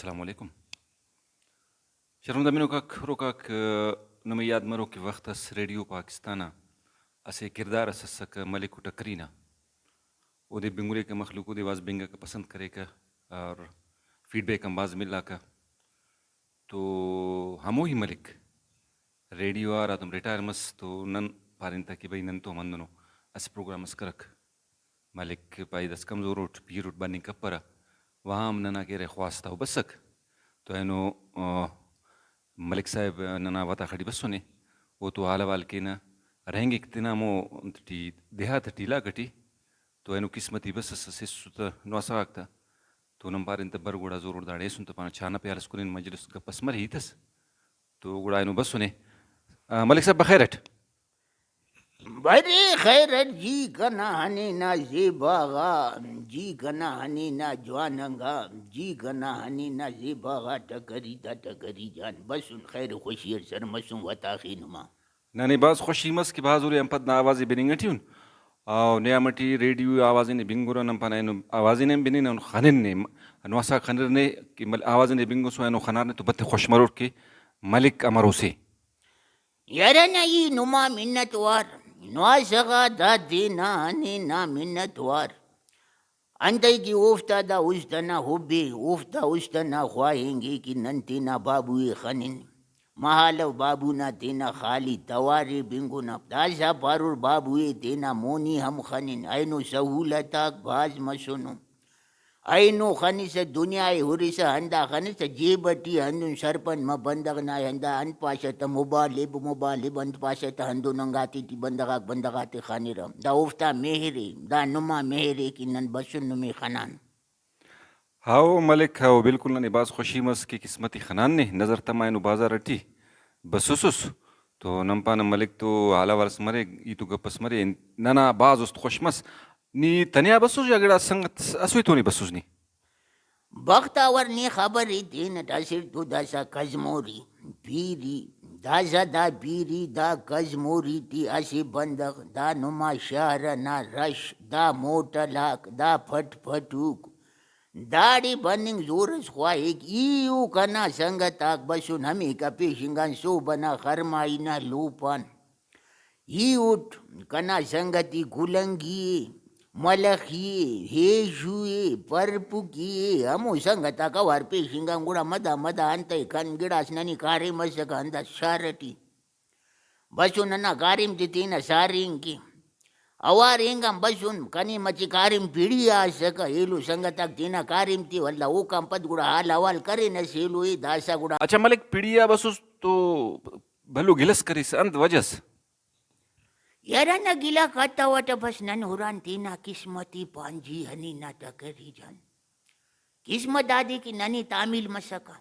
السلام عليكم. شرمنده منو روكاك نمياد مرو کی وقت اس ریڈیو پاکستانا اسے کردار اسسک ملک ٹکرینا او دے بنگولے کے مخلوقو دے واز بنگا کا پسند کرے کا اور فیڈ بیک انباز ملا کا تو ہمو ہی ملک ریڈیو آر آدم ریٹائر مس تو نن پارنتا کی بھئی نن تو مندنو اس پروگرام اس کرک ملک پائی دس کمزور اٹھ پیر اٹھ بانی کپرا وہاں ہم ننا کے رے خواستہ ہو بسک تو اینو ملک صاحب ننا وطا خڑی بسونے وہ تو حالا والکینا رہنگے کتنا مو انتٹی دیہات ٹیلا کٹی تو اینو قسمتی بس سسو تا نواسا آگتا تو نمبار انت برگوڑا زور داڑے سن تا پانا چانا پیالس کنین مجلس کا پسمر ہی تس تو گوڑا اینو بسونے ملک صاحب بخیرت بڑی خیرت جی کنا ہنی نا زیباغا جی کنا ہنی نا جواننگا جی کنا ہنی نا زیباغا ٹکری دا ٹکری جان بسن خیر خوشیر سر مسن وطاقی نما نانے باز خوشی مس کہ باز اوری امپت نا آوازی بننگٹیون او نیامٹی ریڈیو آوازی نے بنگورا نمپانا اینو آوازی نے بنین اینو خنن نے نواسا خنر نے کہ آوازی نے بنگو سو اینو خنار نے تو بت خوش مروٹ کے ملک امرو سے یرنا ای نما منت وار نواسغا دا دینا ہنی نا منت وار انتئی کی اوفتا دا استنا حبی اوفتا استنا خواہنگی کی ننتینا بابوی خنن محالو بابو نا تینا خالی تواری بنگو نا داسا پارور بابوی تینا مونی ہم خنن اینو سہولتاک باز مسونو اینو خنس دنیا ہوریس ہندا خنس جیبٹی ہندن سرپن ما بندغنا ہندا ان پاشت مبالب انت پاشت ہندو ننگاتی تی بندغاتی خانیرم دا اوفتا مہری دا نما مہری کی نن بسن نمی خنان ہاو ملک ہاو بالکل ننے باز خوشی مس کی قسمتی خنان نے نظر تما اینو بازار رٹی بسوسس تو نمپانا ملک تو حالا ورس مرے ای تو گپس مرے ننا باز است خوش مس نی تنیا بسوس یا گڑا سنگت اسوی تو نی بسوس نی بختاور نی خبری تین تاثیر تو داسا کزموری پیری داسا دا پیری دا کزموری تی اسی بندغ دا نما شہر نا رش دا موٹلاک دا پھٹ پھٹوک داڑی بننگ زورس خواہیک ایو کنا سنگتاک بسن ہمی کا پیشنگان سو بنا خرمائینا لوپان ایوٹ کنا سنگتی گلنگی ملخی ہیشوی پرپکی ہمو سنگتا کوار پیشنگان گوڑا مدا انتای کن گڑاس ننی کاری مسکا ہندا شارٹی بسو ننا کاریم تی تینا سارین کی اوار اینگام بسون کنی مچی کاریم پیڑی آسکا ایلو سنگتاک تینا کاریم تی واللہ اوکام پد گوڑا حال اوال کرے نسیلو ای داسا گوڑا اچھا ملک پیڑیا بسوس تو بھلو گلس کریس انت وجہس یرنا گلا کتا وٹا بس نن ہران تینا قسمتی پانجی ہنی نا ٹکری جان قسمت دادی کی ننی تعمیل مسکا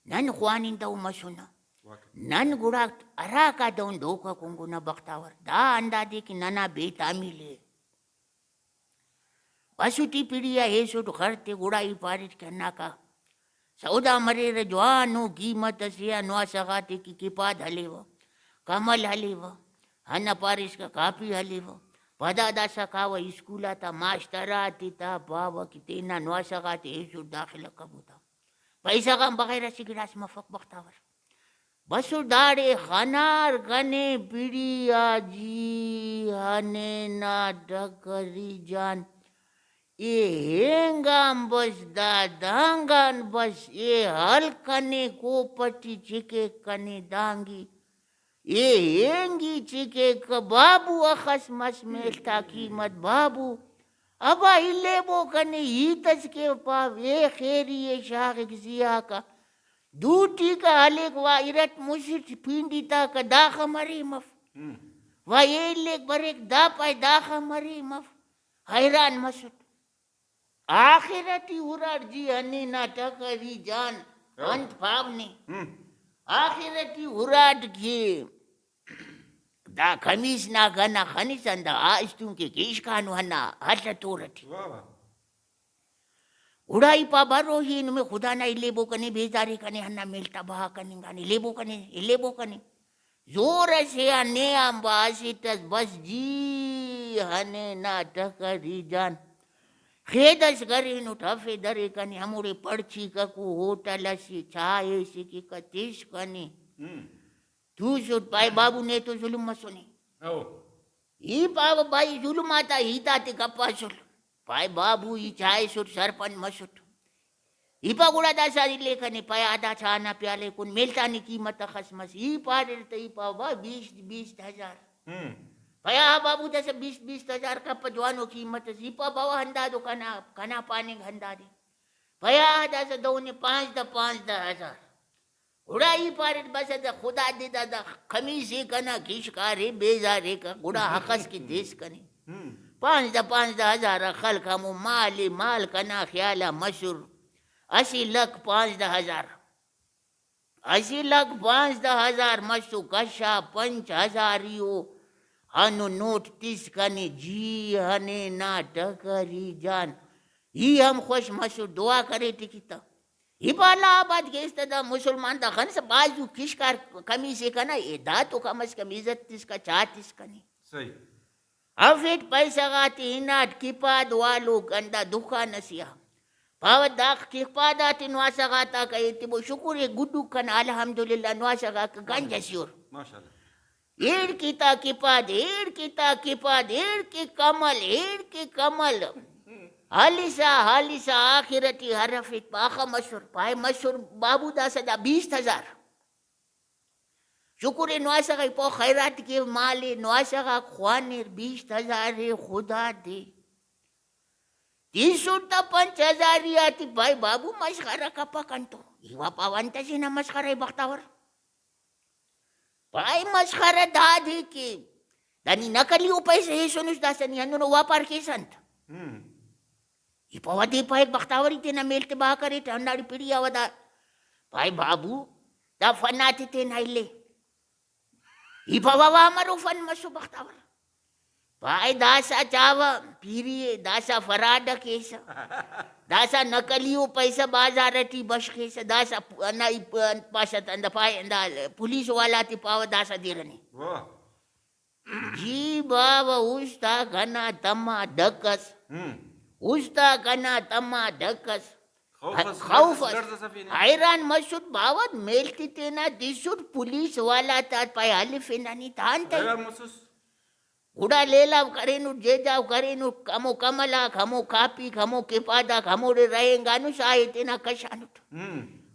نن خوانین دو مسونا نن گوڑا اراکا دون دھوکا کنگو نا بختاور دا اندادی کی ننا بے تعمیل ہے بسو تی پیڑیا ایسو تو خرتے گوڑا ہی پارٹ کرنا کا سودا مریر جوانو قیمت سیا نواسغاتی کی کپاد حلی و کمل حلی و ہنا پارش کا کاپی حلی و پدا داسا کاوا اسکولا تا ماشتراتی تا باوا کی تینا نواسغاتی ایسو داخلہ کبو تا پیسہ کام بغیر سگراس مفق بختاور بسو داڑے خنار کنے پیڑی آجی ہنے نا ڈکری جان اے ہنگام بس دا دانگان بس اے حل کنے کو پٹی چکے کنے دانگی اے ہنگی چکے بابو اخس مس میلتا قیمت بابو ابا ہلے بو کنے ہی تس کے پاو اے خیری اے شاغک زیا کا دوٹی کا حلق وا ارت مشت پینڈی تا کا داخ مری مف وا اے لک بریک دا پای داخ مری مف حیران مسٹ آخرتی ہراڑ جی ہنی نا ٹکری جان انت پاونے آخرتی ہراڑ کی دا خمیس نا گنا خنیسن دا آستون کے کیشکانو ہنا حل تورتی اڑائی پا بارو ہی نمی خدا نا لیبو کنے بیزاری کنے ہنا ملتا بہا کنے گانے لیبو کنے زور سے نیام باسی تس بس جی ہنے نا ٹکری جان खेदस करीनु ठफे दरे कनी हमोरे पड़ची ककू होटल सी चाय सी की कतीश कनी तू सुट पाय बाबू ने तो जुलुम मसुनी ई पाव बाई जुलुम आता हिता ते कप्पा सुल पाय बाबू ई चाय सुट सरपंच मसुट ईपा गुड़ा दासा लेखने पाय आधा छाना प्याले कुन मिलता नी कीमत खसमस ई पारे तो ई पाव बा 20,000 पया बाबू दस 20,000 का पजवानो कीमत सीपा बाबा हंदा दो कना पानी हंदा दे पया दस दो ने 5,000 उड़ाई पारे बस द खुदा दे दादा खमीस कना खिशकारे बेजारे का गुड़ा हकस की देश कने 5,000 खल खमो माल कना ख्याला मशहूर 80 लाख 5,000 80 लाख 5,000 मशु कशा 5,000 हनु नोट 30 कने जी हने ना टकरी जान ही हम खुश मशु दुआ करे टिकिता हिबाला आबाद के इस्तेदा मुसलमान दा खन से बाजू किशकार कमी से कना ए दा तो कम से कम इज्जत 30 का 34 कने सही अफिट पैसा गाती इनाट किपाद वालो गंदा दुकान नसिया भाव दाख किपादा तिनवासा गाता का इतिबो शुक्र है गुड्डू कन अल्हम्दुलिल्लाह नवासा का गंजा सियोर माशाल्लाह ईड़ कीता किपाद ईड़ कीता किपाद ईड़ की कमल हालिसा आखिरती हरफित पाखा मशहूर पाए मशहूर बाबू दास दा 20,000 शुक्र है नवासा का पो खैरात के माले नवासा का ख्वानिर 20,000 है खुदा दे 305,000 आती भाई बाबू मस्खरा का पकंतो इवा पावंत से ना मस्खरा बख्तावर भाई मस्खरा दादी की दानी नकली पैसे हे सोनुस दासनी हनु वापार के संत ई पवती पाय बख्तावरी ते ना मेलते बा करे ठंडाड़ी पीड़ी आवदा भाई बाबू दा फनाती ते नाइले ई पवावा मारो फन मसु बख्तावर भाई दासा चावा पीरी दासा फराड केस दासा नकलियो पैसा बाजार टी बश केस दासा ना पासत अंद पाय अंदा पुलिस वाला ती पाव दासा दिरने वाह जी बाबा उस्ता घना तमा धकस उस्ता घना तमा धकस खौफस हैरान मसूद बावत मेलती तेना दिसुर पुलिस वाला ता पाय हलिफेनानी तांत गुड़ा लेलाव करेनु जेजाव करेनु कमो कमला खमो कापी खमो केपादा खमो रे रहेंगा नु साहे तेना कशानुट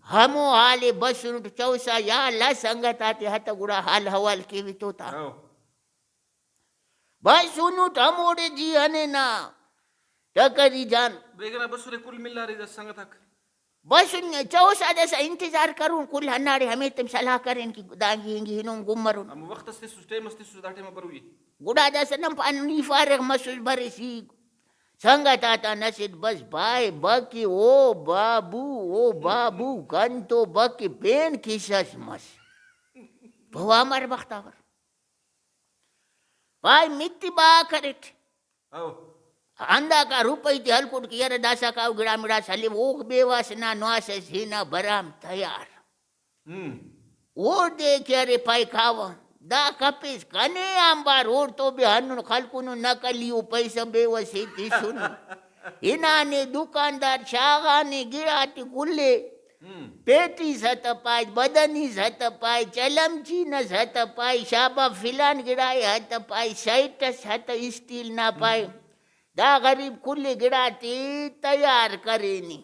हमो हाले बसरुट चौसा या ला संगताते हत गुड़ा हाल हवाल के वितोता बस सुनु हमोड़े जी हने ना टकरी जान बेगना बसुरे कुल मिला रे संग तक बस चौसा जैसा इंतजार करूं कुल हन्नाड़े हमें तुम सलाह करें कि दांगी हिंगी हिनों गुमरुन हम वक्त से सुस्टे मस्ती सुदाटे में बरुई गुड़ा जैसा नम पानी फारग मसूस भरे सी संगत आता नसीद बस भाई बकी ओ बाबू गन तो बकी पेन खिसस मस भवा मर बख्तावर भाई मिट्टी बा करेट आओ अंदा का रुपई ते हलकुट की यार दासा का गिड़ा मिड़ा साले वो बेवास ना नवास सीना बराम तैयार वो देख यारे पाई खावा दा कपिस कने आंबा रोड तो बे हनु खलकुनु नकलियो पैसा बेवसी थी सुन इना ने दुकानदार शागा ने गिराती कुल्ले पेटी सत पाय बदनी सत पाय चलमची न सत पाय शाबा फिलान गिराए हत पाय साइट सत स्टील ना पाय दा गरीब कुल्ले गिराती तैयार करेनी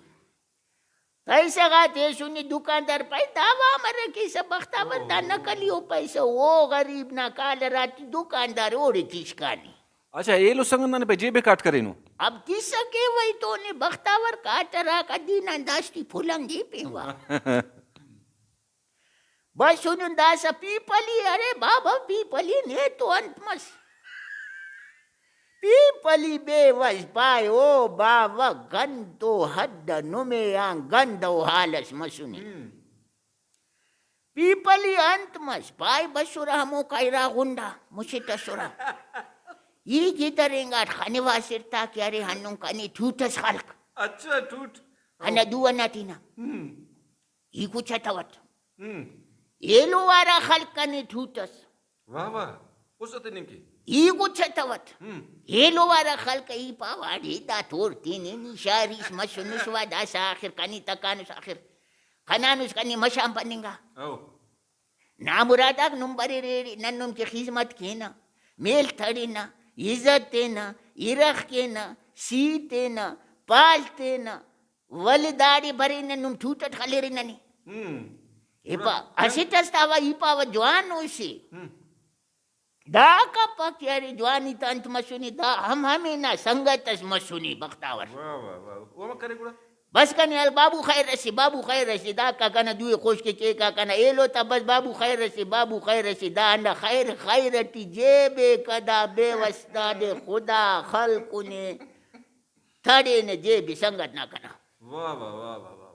पैसा गाते सुनी दुकानदार पाई दावा मरे की सब बख्ता बंदा नकलियो पैसा वो गरीब ना काल राती दुकानदार ओड़ी किसकानी अच्छा ये लो संगन पे जेबे काट करेनु अब किस के वही तो ने बख्तावर काटरा का दिन अंदास्ती फुलंगी पेवा बस सुनु दासा पीपली अरे बाबा पीपली ने तो अंतमस पीपली बेवस पाय ओ बाबा गंदो हद नुमे गंदो हालस मसुनी पीपली अंत मस पाय बसुरा हमो कायरा गुंडा मुशिता सुरा ये गितरेंगा खनिवा सिरता क्यारे हन्नु कनी ठूटस खलक अच्छा ठूट हना दुआ नातीना ये कुछ तवत ये लो वारा खलक कनी ठूटस वाह वाह उसते निकी ई कुछ तवत हेलो वारा खल्क ई पावाड़ी दा थोर तीनी निशारिस मशनुस वा दासा आखिर कनी तकानुस आखिर खनानुस कनी मशाम पनिंगा ना मुरादाक नुम्बरी रेडी नन्नुम की खिदमत केना मेल थड़ीना इज्जत तेना इरख केना सी तेना पाल तेना वलदाड़ी भरीने नुम ठूटट खलेरी ननी इपा असितस्तावा इपावा जवान होशी दा का पक्यारी जवानी तंत मशुनी दा हम हमें ना संगतस मशुनी बख्तावर वाह वाह वाह वो मैं करे गुड़ा बस कने अल बाबू खैर रसी दा का कना दुए कोश के का कना एलो ता बस बाबू खैर रसी दा अंडा खैरती जेबे कदा बेवस्ता दे खुदा खल्कुने थड़े ने जेबी संगत ना कना वाह वाह वाह वाह वाह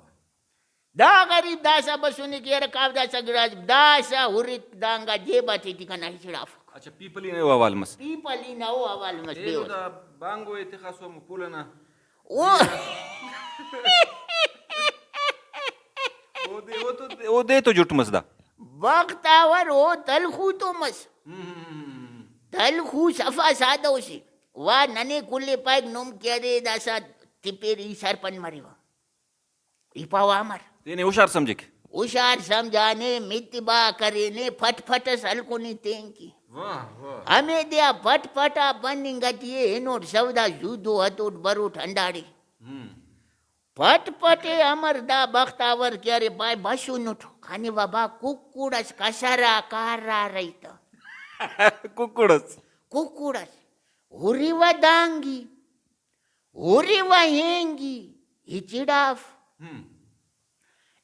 दा गरीब दासा बसुनी के रकाब दासा गिराज दासा हुरित दांगा जेबा थी कना हिचड़ाफ अच्छा पीपली ने वाल मस पीपली ना वो अवाल मस एलो दा बांगो एते खासो मुपुलना ओ वो दे तो जुट मसदा बख्तावर ओ तलखू तो मस तलखू सफा सादा उसी वा नने कुल्ले पाइक नोम क्यारे दासा तिपेरी सरपन मरीवा इपावा अमर तेने होशियार समझे के हुशार समझाने मितबा करे ने फटफट सलकोनी तेंकी वाह वाह हमें दिया फटफटा बनिंगटिए एनो सौदा जुदो हतो बरो ठंडाड़ी फटफटे अमरदा बख्तावर क्यारे बाय बसु नुठो खानी बाबा कुकुड़स कसारा कारा रहीता कुकुड़स हुरीवा दांगी हुरीवा हेंगी हिचिडाफ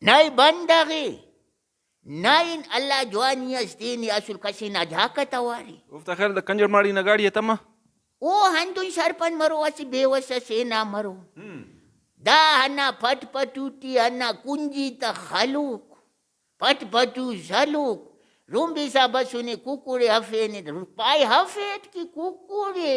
नाई बंदगी नाइन अल्लाह जवानी अस्तीनी असुल कसीना झाकता वारी उफ्ता खैर द कंजर माड़ी ना गाड़ी है तमा ओ हंदुन सरपन मरो असी बेवस सेना मरो दा हना फटफटूटी हना कुंजी त खलूक फटफटू झलूक रूम्बी सा बसुने कुकुरे हफे ने पाई हफेट की कुकुरे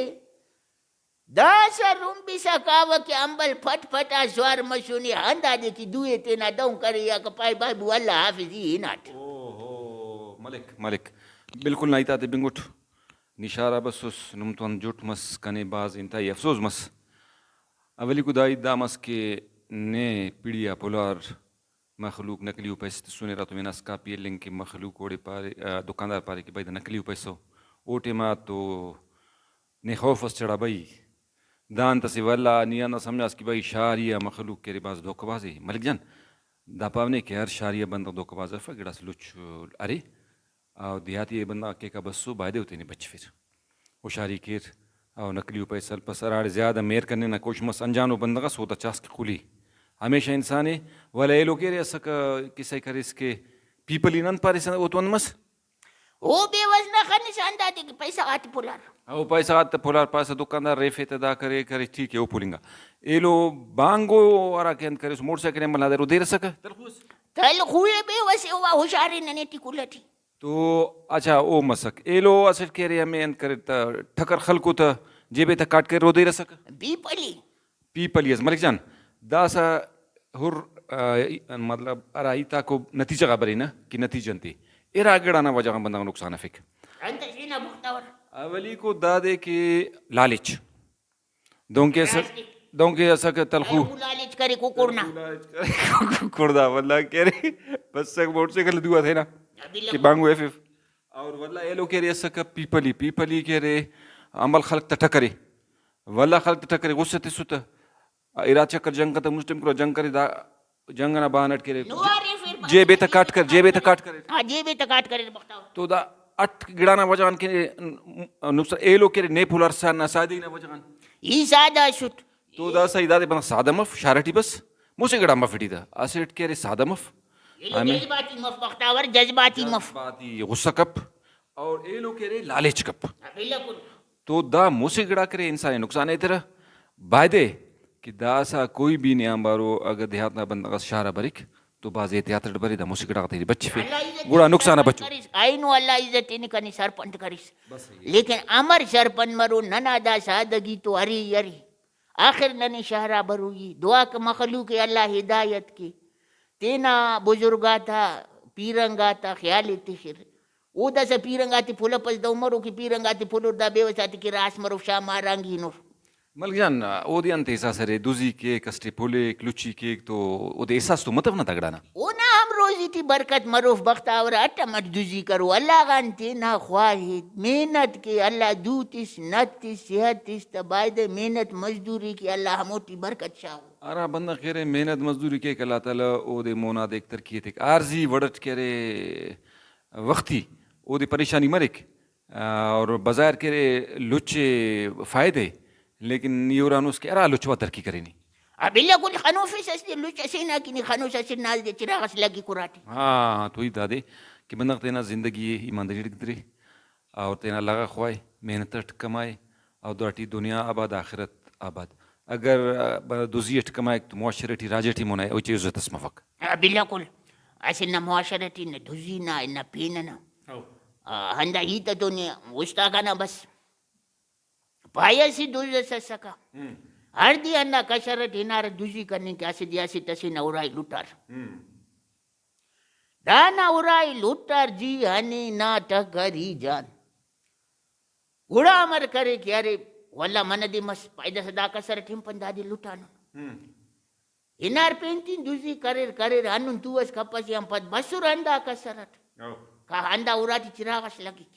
दासा रूम्बी सा काव के अंबल फटफटा स्वार मसुने हंदा दे की दुए तेना दऊ करे या पाई बाबू अल्लाह हाफिजी हिनाट ओहो मलिक बिल्कुल नहीं ताते बिंगुट निशारा बसुस नुमतवन जुट मस कने बाज इंतई अफसोस मस अवली कुदाई दामस के ने पीड़िया पुलार मखलूक नकली पैसे सुने रहा तो मैंने इसका पी लिंक के मखलूक ओडे पारे दुकानदार पारे के भाई नकली पैसो ओटे मा तो ने खौफ चढ़ा भाई दान तसे वाला निया ना समझा कि भाई शारिया मखलूक के रिबाज धोखबाजी मलिक जान दापावने के हर शारिया बंदा धोखबाज है फगड़ा से लुच अरे और देहाती बंदा के का बस्सो बायदे होते नहीं बच फिर वो शारी केर और नकली पैसा पसराड़ ज़्यादा मेर करने ना कुछ मस अनजानो बंदा का सोता चास की खुली हमेशा इंसान है वाला ये लोग रे सक किसे करे इसके पीपल इन पर वो तो मस ओ बेवस ना खनी शानदा दे पैसा आत पुलार वो पैसा आत पुलार पास दुकानदार रेफे तदा करे करे ठीक है वो पुलिंगा ये लो बांगो वाला के अंदर करे मोटरसाइकिल में मला दे दे सक तल खुए बेवस हुआ होशियारी ने टिकुलटी तो अच्छा ओ मसक ये लो असल के रे हमें अंदर करे ठकर खलको त जेबे त काट के रो दे सक पीपली मलिक जान दासा हुर मतलब अराइता को नतीजा खबर है ना कि नतीजंती एरा आगड़ाना वजह बंदा नुकसान है फिक अवली को दादे के लालच दोंके ऐसा के तलखू लालच करे कुकुरना कुकुरदा वल्ला कह रहे बस से मोटरसाइकिल दुआ थे ना कि बांगो एफ और वल्ला ये लोग कह रहे ऐसा के पीपली कह रहे अमल खलक टकरे वल्ला खलक टकरे गुस्से ते सुत इरा चक्कर जंग का मुस्लिम को जंग करे जंग ना बानट करे जेबे तक काट करे हां जेबे तक काट करे बख्ताव तो दा अट गिड़ाना वजान के नुकसान ए लो के ने फुलर सा ना सादी ना वजान ई सादा शुट तो दा सही दादे बना सादा मफ शारटी बस मुसे गड़ा मफटी दा असेट के रे सादा मफ जज्बाती मफ बख्तावर जज्बाती मफ गुस्सा कप और ए लो के रे लालच कप तो दा मुसे गड़ा करे इंसान नुकसान है तेरा बायदे कि दासा कोई भी नियम बारो अगर देहात ना बंदा का शारा बरिक तो बाजे त्यात्र बरी दा मुसिकड़ा तेरी बच्ची फिर गुड़ा नुकसान बच्चो आई नो अल्लाह इज्जत इन कनी सरपंच करिस लेकिन अमर सरपंच मरो नना दा सादगी तो हरी यरी आखिर ननी शहरा बरुई दुआ के मखलूक अल्लाह हिदायत की तेना बुजुर्गा था पीरंगा था ख्याल Tikhir Uda sa pirangati pula pas daw maro ki pirangati pulur da bewa sati ki ras maro shama rangi nur. Malik जान ओदे अंत एहसास है दूजी के कस्टे पोले क्लुची के तो ओदे एहसास तो मतलब ना तगड़ाना Una हम रोजी ती बरकत मरूफ बख्तावर अट्टमट दुजी करो अल्लाह गांती ना ख्वाहिद मेहनत की अल्लाह दूतिस नतिस सेहतिस तबायदे मेहनत मजदूरी की अल्लाह मोटी बरकत शाह आरा बंदा खेरे मेहनत मजदूरी के अल्लाह ताला ओदे मोना देख तरकीत एक आरजी वड़ट केरे वक्ती ओदे परेशानी मरिक और बाजार केरे लुच्चे फायदे लेकिन यूरानुस के अरा लुचवा तरक्की करेनी अबिल्ला कुल खनूफिस असली लुच असीना की खनूस असीन नाज दे चिरागस लगी कुराटी हाँ तो ही दादे कि बंदा तेना जिंदगी ईमानदारी दिखदरे और तेना लगा ख्वाए मेहनत कमाए और दाटी दुनिया आबाद आखिरत आबाद अगर दुजियट कमाए तो मुआशरती राजटी मोनाए ओ चीज तस्मफक अबिल्ला कुल असीना मुआशरती न दुजीना न पीनना हंदा ही तो दुनिया उस्ता का बस पायसी दुज सका हर दी अन्ना कसरत हिनार दुजी करने के आसे दियासी तसी न उराई लुटार दाना उराई लुटार जी हनी ना टकरी जान उड़ा अमर करे कि अरे वल्ला मन दी मस पायदा सदा कसरत हिम पंदादी लुटानो हिनार पेंटिंग दुजी करे करे हनुन तुवस कपस यम पद बसुर अंदा कसरत का अंदा उराती चिरागस लगी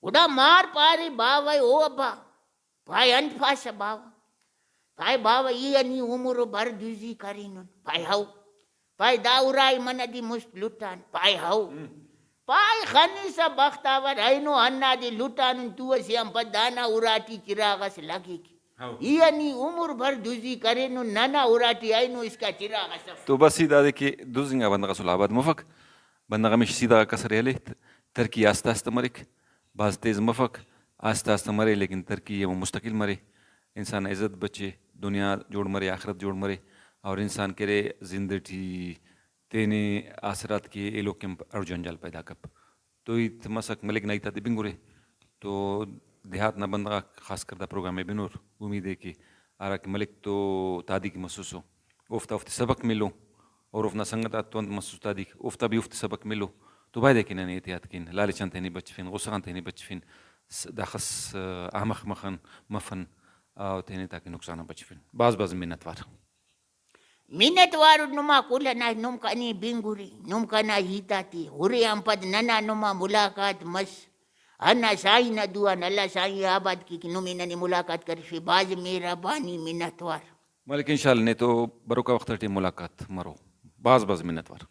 उड़ा मार पारी बावई ओ अब्बा भाई अंफास बावा भाई बावा ई अनि उमुरो भर दुजी करिन भाई हाउ भाई दाउराई मनदी मुस्त लुटान भाई हाउ भाई खनीसा बख्तावर आइनो अन्ना दी लुटान तुवस यम पदाना उराती चिरागस लगी ई अनि उमुर भर दुजी करिन नाना उराती आइनो इसका चिरागस तो बस ही दादे के दुजिंगा बंदा का सुलाबाद मुफक बंदा का मिश सीधा कसर याले तरकी आस्ता आस्ता मरिक बाज तेज मफक आस्ता आस्ता मरे लेकिन तरकी ये वो मुस्तकिल मरे इंसान इज्जत बचे दुनिया जोड़ मरे आखिरत जोड़ मरे और इंसान करे जिंदगी तेने आसरात के ए लोग के अर्जुन जल पैदा कप तो ही मसक मलिक नहीं था बिंगुरे तो देहात ना बंदा खास करता प्रोग्राम में बिनूर उम्मीद है कि आरा के मलिक तो तादी की महसूस हो उफ्ता उफ्त सबक मिलो और उफना संगत तुंत महसूस तादी उफ्ता भी उफ्त सबक मिलो तो भाई देखें नहीं एहतियात किन लालचन थे नहीं बचफिन गुस्सा थे नहीं बचफिन दाखस आमख मखन मफन थे नहीं ताकि नुकसान बचफिन बाज बाज मिनटवार नुमा कुल ना नुम कनी बिंगुरी नुम कना हिताती हुरे अंपद नना नुमा मुलाकात मस अन्ना साई न दुआ नल्ला साई आबाद की नुमी ननी मुलाकात कर फी बाज मेरा बानी मिनटवार मलिक इंशाल्लाह ने तो बरोका वक्त मुलाकात मरो बाज बाज मिन्नतवार